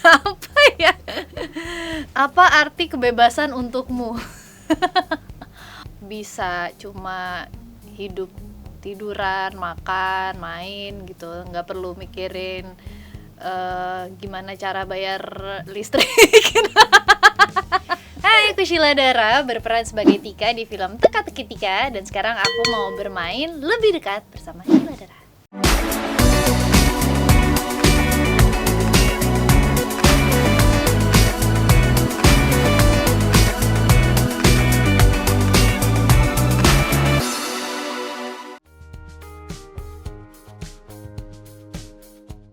Apa ya? Apa arti kebebasan untukmu? Bisa cuma hidup, tiduran, makan, main gitu, nggak perlu mikirin gimana cara bayar listrik. Hai, aku Sheila Dara, berperan sebagai Tika di film Teka-Teki Tika. Dan sekarang aku mau bermain lebih dekat bersama Sheila Dara.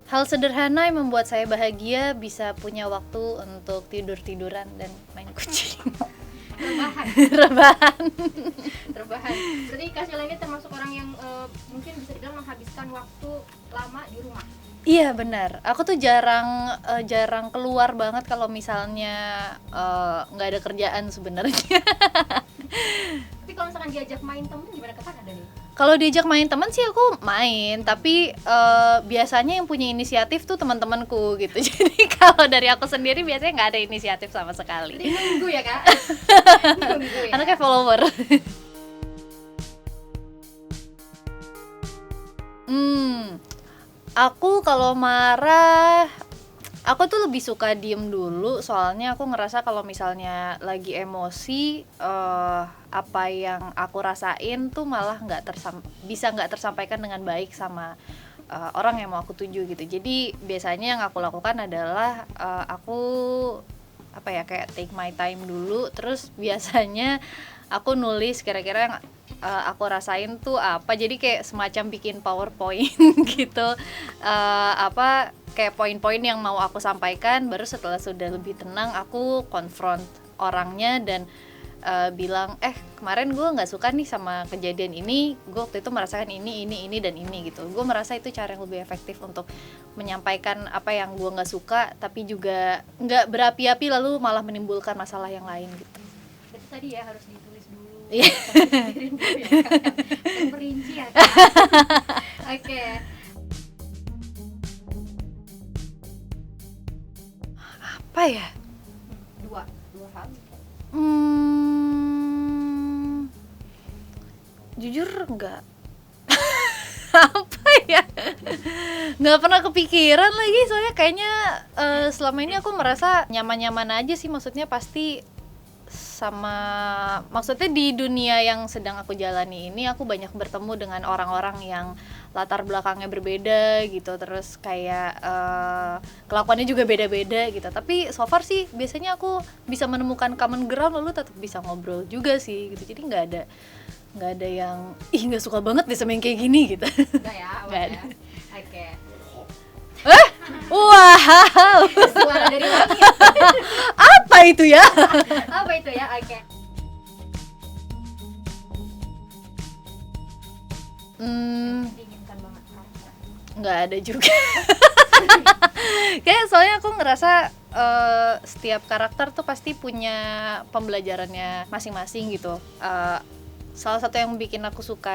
Hal sederhana yang membuat saya bahagia bisa punya waktu untuk tidur-tiduran dan main kucing. Rebahan. Berarti Kak Sheila ini termasuk orang yang mungkin bisa dibilang menghabiskan waktu lama di rumah. Iya benar. Aku tuh jarang keluar banget kalau misalnya nggak ada kerjaan sebenarnya. Tapi kalau misalkan diajak main temen gimana, Kak? Ada nih? Kalau diajak main teman sih aku main, tapi biasanya yang punya inisiatif tuh teman-temanku gitu. Jadi kalau dari aku sendiri biasanya nggak ada inisiatif sama sekali. Jadi nunggu ya, Kak? Nunggu ya? Anaknya follower. Aku kalau marah, aku tuh lebih suka diem dulu, soalnya aku ngerasa kalau misalnya lagi emosi, apa yang aku rasain tuh malah bisa nggak tersampaikan dengan baik sama orang yang mau aku tuju gitu. Jadi biasanya yang aku lakukan adalah aku kayak take my time dulu, terus biasanya aku nulis kira-kira yang aku rasain tuh apa, jadi kayak semacam bikin PowerPoint gitu, kayak poin-poin yang mau aku sampaikan. Baru setelah sudah lebih tenang aku konfront orangnya dan bilang kemarin gue nggak suka nih sama kejadian ini, gue waktu itu merasakan ini dan ini gitu. Gue merasa itu cara yang lebih efektif untuk menyampaikan apa yang gue nggak suka, tapi juga nggak berapi-api lalu malah menimbulkan masalah yang lain gitu. Berarti tadi ya harus ditulis dulu. Iya. Pikirin dulu ya, Kak. Perinci ya, Kak. Oke. Apa ya? Dua hal. Jujur enggak. Apa ya? Nggak pernah kepikiran lagi, soalnya kayaknya selama ini aku merasa nyaman-nyaman aja sih. Maksudnya pasti maksudnya di dunia yang sedang aku jalani ini aku banyak bertemu dengan orang-orang yang latar belakangnya berbeda gitu, terus kayak kelakuannya juga beda-beda gitu. Tapi so far sih biasanya aku bisa menemukan common ground, lalu tetap bisa ngobrol juga sih gitu. Jadi nggak ada yang nggak suka banget deh sama yang kayak gini gitu. Enggak ya, Nggak ada. Oke. Wow, Suara dari langit. apa itu ya? Apa itu ya? Oke. Diinginkan banget karakter. Nggak ada juga. Kayak soalnya aku ngerasa setiap karakter tuh pasti punya pembelajarannya masing-masing gitu. Salah satu yang bikin aku suka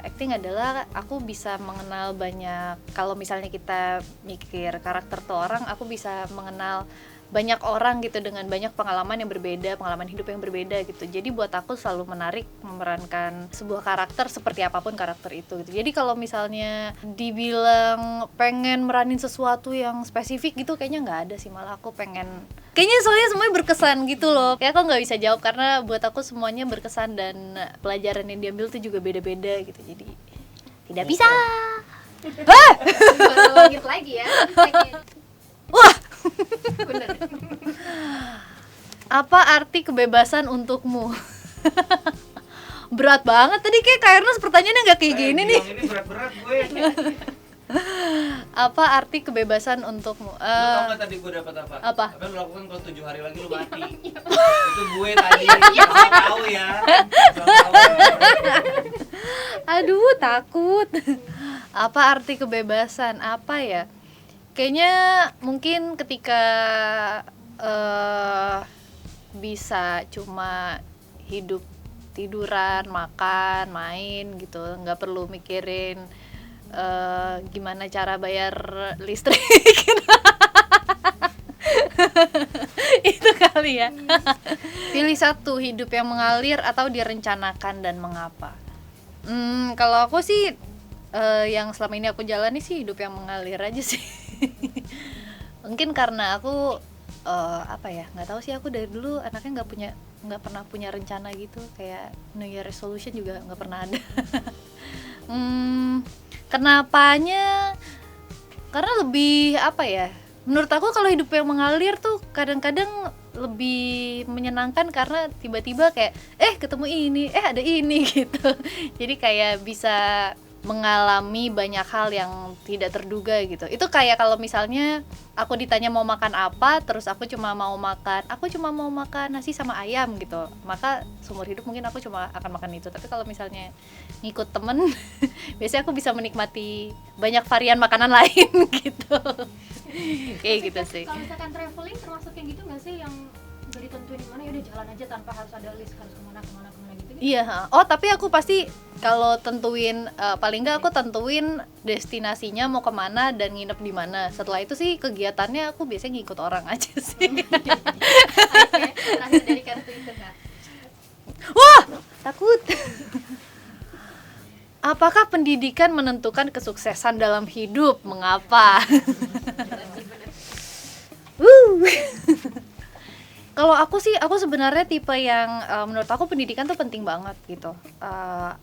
acting adalah aku bisa mengenal banyak. Kalau misalnya kita mikir karakter tuh orang, aku bisa mengenal banyak orang gitu dengan banyak pengalaman yang berbeda, pengalaman hidup yang berbeda gitu. Jadi buat aku selalu menarik memerankan sebuah karakter seperti apapun karakter itu gitu. Jadi kalau misalnya dibilang pengen meranin sesuatu yang spesifik gitu, kayaknya nggak ada sih. Malah aku kayaknya soalnya semuanya berkesan gitu loh. Kayak aku nggak bisa jawab karena buat aku semuanya berkesan dan pelajaran yang diambil tuh juga beda-beda gitu. Jadi tidak bisa. Suara langit lagi ya. Oke. Wah, Bener. apa arti kebebasan untukmu? Berat banget tadi, kayak Kak Ernest pertanyaannya nggak kayak gini nih. Ini berat-berat gue. Apa arti kebebasan untukmu? Lu tau gak tadi gue dapat apa? Apa? Apa yang lu lakukan kalau 7 hari lagi lu mati? Itu gue tadi. Asal tahu ya. Asal tahu. Aduh, takut. Apa arti kebebasan? Apa ya? Kayaknya mungkin ketika bisa cuma hidup, tiduran, makan, main gitu, nggak perlu mikirin gimana cara bayar listrik. ya. Pilih satu, hidup yang mengalir atau direncanakan dan mengapa. Kalau aku sih yang selama ini aku jalani sih hidup yang mengalir aja sih. Mungkin karena aku nggak tahu sih, aku dari dulu anaknya nggak pernah punya rencana gitu, kayak New Year resolution juga nggak pernah ada. Kenapanya? Karena lebih menurut aku kalau hidup yang mengalir tuh kadang-kadang lebih menyenangkan karena tiba-tiba kayak ketemu ini, ada ini gitu. Jadi kayak bisa mengalami banyak hal yang tidak terduga gitu. Itu kayak kalau misalnya aku ditanya mau makan apa, terus aku cuma mau makan nasi sama ayam gitu, maka seumur hidup mungkin aku cuma akan makan itu. Tapi kalau misalnya ngikut temen biasanya aku bisa menikmati banyak varian makanan lain gitu. Kayak gitu sih. Kalau misalkan traveling termasuk yang gitu nggak sih, yang udah ditentuin mana ya udah jalan aja tanpa harus ada list harus kemana gitu? Iya. Tapi aku pasti kalau tentuin paling nggak aku tentuin destinasinya mau kemana dan nginep di mana. Setelah itu sih kegiatannya aku biasanya ngikut orang aja sih. Oke, terakhir dari kartu itu Kak. Wah, takut. Apakah pendidikan menentukan kesuksesan dalam hidup? Mengapa? Kalau aku sebenarnya tipe yang menurut aku pendidikan tuh penting banget gitu.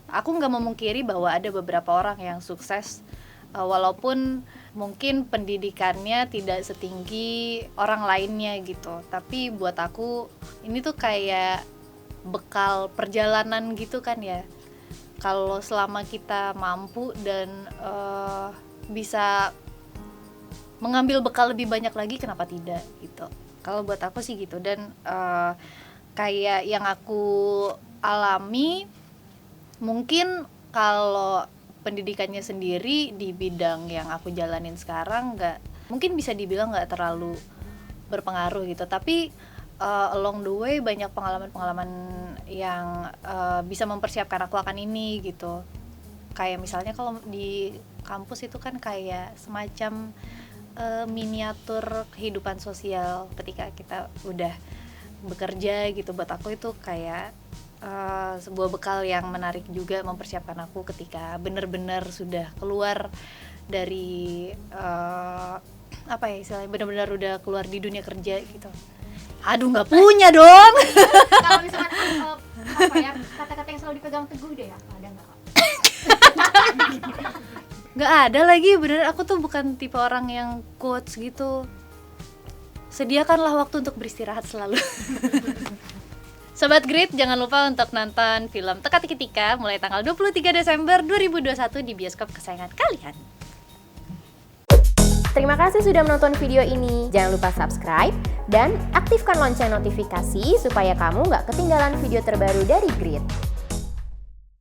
Aku nggak memungkiri bahwa ada beberapa orang yang sukses walaupun mungkin pendidikannya tidak setinggi orang lainnya gitu. Tapi buat aku ini tuh kayak bekal perjalanan gitu kan ya. Kalau selama kita mampu dan bisa mengambil bekal lebih banyak lagi, kenapa tidak gitu. Kalau buat aku sih gitu. Dan kayak yang aku alami, mungkin kalau pendidikannya sendiri di bidang yang aku jalanin sekarang mungkin bisa dibilang nggak terlalu berpengaruh gitu. Tapi along the way banyak pengalaman-pengalaman yang bisa mempersiapkan aku akan ini gitu. Kayak misalnya kalau di kampus itu kan kayak semacam miniatur kehidupan sosial ketika kita udah bekerja gitu. Buat aku itu kayak sebuah bekal yang menarik juga, mempersiapkan aku ketika benar-benar sudah keluar dari istilahnya benar-benar udah keluar di dunia kerja gitu. Aduh, nggak punya dong. Kalau misalkan kata-kata yang selalu dipegang teguh deh ya, ada nggak Kak? Nggak ada lagi, bener. Aku tuh bukan tipe orang yang quotes gitu. Sediakanlah waktu untuk beristirahat selalu. Sobat Grit, jangan lupa untuk nonton film Teka-Teki Tika mulai tanggal 23 Desember 2021 di bioskop kesayangan kalian. Terima kasih sudah menonton video ini. Jangan lupa subscribe dan aktifkan lonceng notifikasi supaya kamu nggak ketinggalan video terbaru dari Grit.